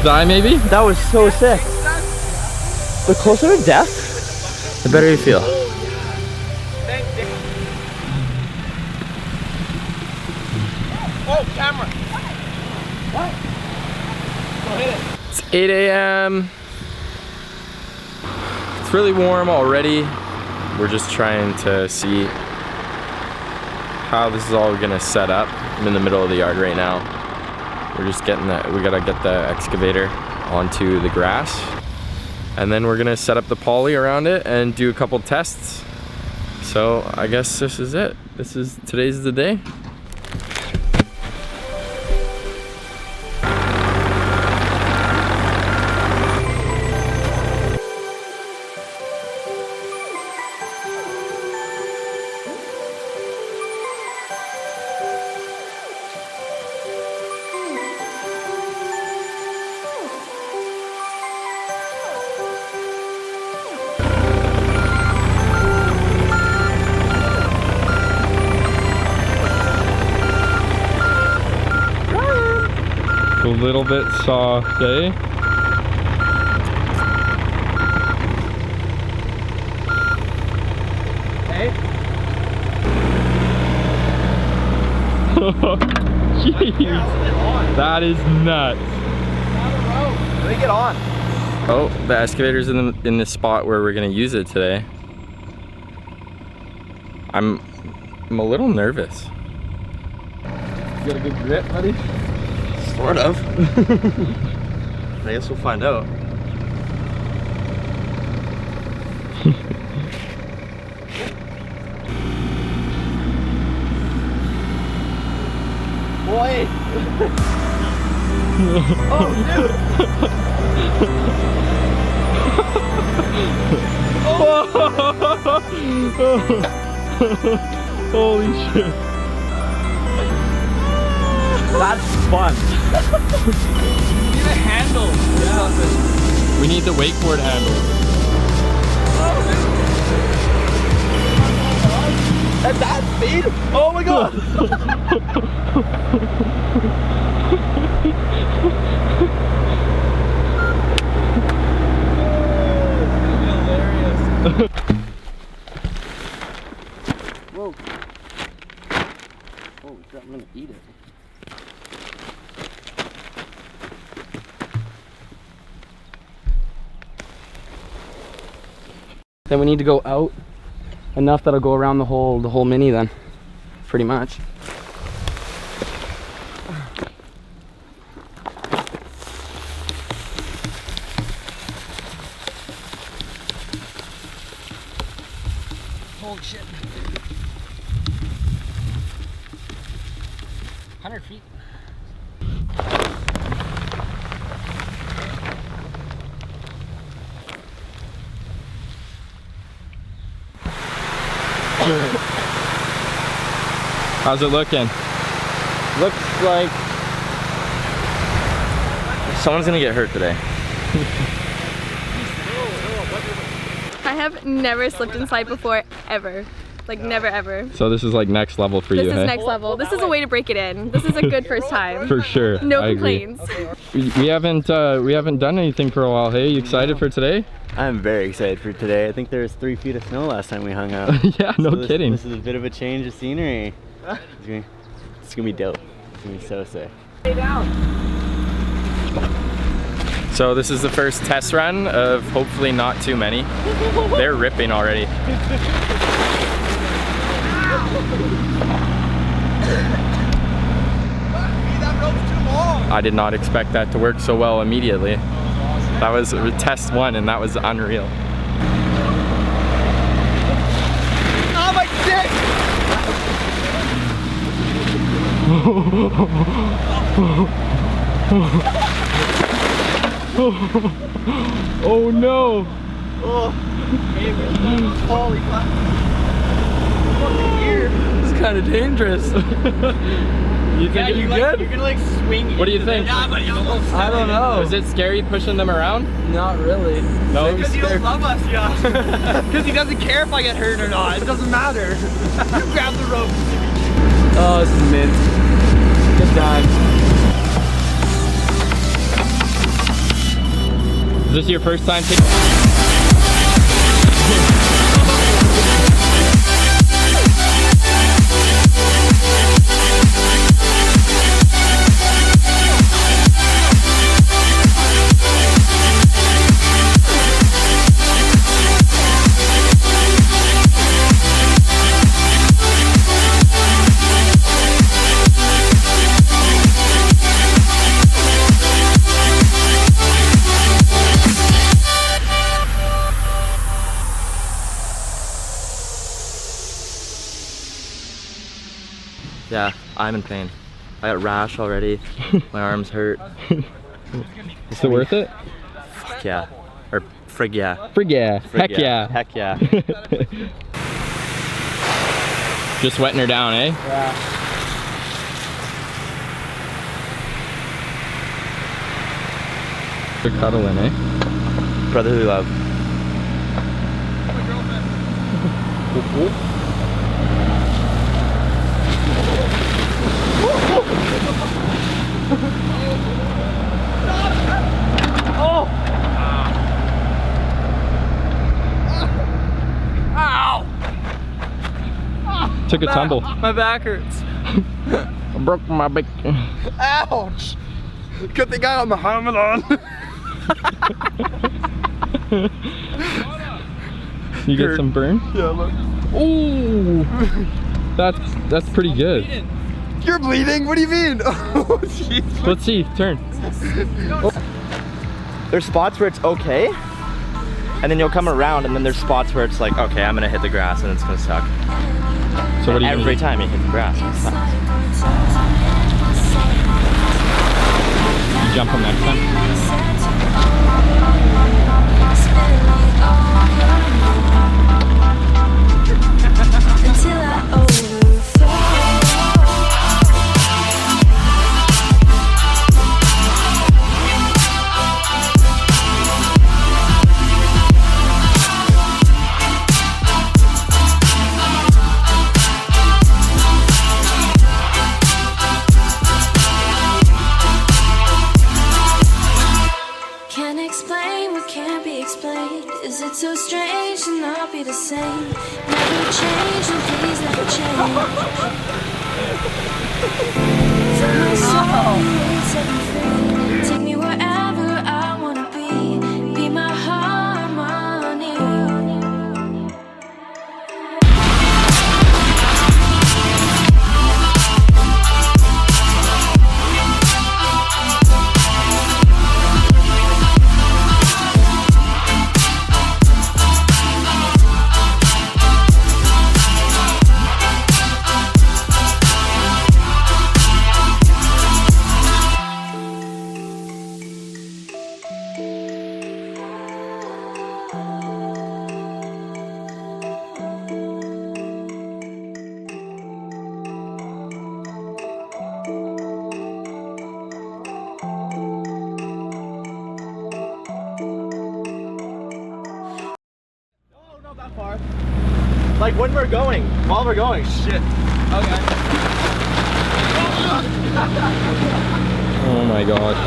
die maybe? That was so sick. The closer to death, the better you feel. Oh, camera. What? Go hit it. It's 8 a.m. It's really warm already. We're just trying to see how this is all gonna set up. I'm in the middle of the yard right now. We're just getting we gotta get the excavator onto the grass. And then we're gonna set up the poly around it and do a couple tests. So I guess this is it. Today's the day. A little bit soft, eh? Hey. Jeez, that is nuts. Let me get on. Oh, the excavator's in the spot where we're gonna use it today. I'm a little nervous. You got a good grip, buddy? Sort of. I guess we'll find out. Boy! Oh, dude! Holy shit. That's fun. We need a handle. Yeah. We need the wakeboard handle. At that speed? Oh my god! Hilarious. Whoa. Holy crap, I'm gonna eat it. Then we need to go out enough that'll go around the whole mini then, pretty much. Holy shit. 100 feet. How's it looking? Looks like Someone's gonna get hurt today. I have never slipped and slide before, ever. Like never ever. So this is like next level for you, This is hey? next level. This is a way to break it in. This is a good first time. For sure. No I agree. complaints. We haven't done anything for a while. Hey, you excited for today? I'm very excited for today. I think there was 3 feet of snow last time we hung out. Yeah, no kidding. This is a bit of a change of scenery. It's gonna be dope. It's gonna be so sick. Stay down. So this is the first test run of hopefully not too many. They're ripping already. That rope's too long. I did not expect that to work so well immediately. That was test 1 and that was unreal. Oh my dick! Oh no! Oh, holy fuck. Fucking ear. It's kind of dangerous. You think it'd be good? You're gonna like swing. What do you think? Yeah, but you almost. I don't know. Was it scary pushing them around? Not really. No? Because he don't love us, yeah. Because he doesn't care if I get hurt or not. It doesn't matter. You grab the rope. Oh, this is mint. Good time. Is this your first time taking? Yeah, I'm in pain. I got rash already. My arms hurt. Is it worth it? Fuck yeah. Or frig yeah. Frig yeah. Frig Heck yeah. Heck yeah. Just wetting her down, eh? Yeah. They're cuddling, eh? Brotherly love. Took a tumble. My back hurts. I broke my back. Ouch! Good thing I got my helmet on. You get some burn? Yeah, look. Ooh, that's pretty good. You're bleeding? What do you mean? Oh, jeez. Let's see. Turn. There's spots where it's okay, and then you'll come around, and then there's spots where it's like, okay, I'm gonna hit the grass, and it's gonna suck. So what do you Every time you hit the grass, it sucks. jump them next time? Until I overflow. Can't explain what can't be explained. Is it so strange to not be the same? Never change, and please never change. From my soul, set me free. Take me wherever I wanna be my harmony. Like when we're going, while we're going. Shit. Okay. Oh my gosh.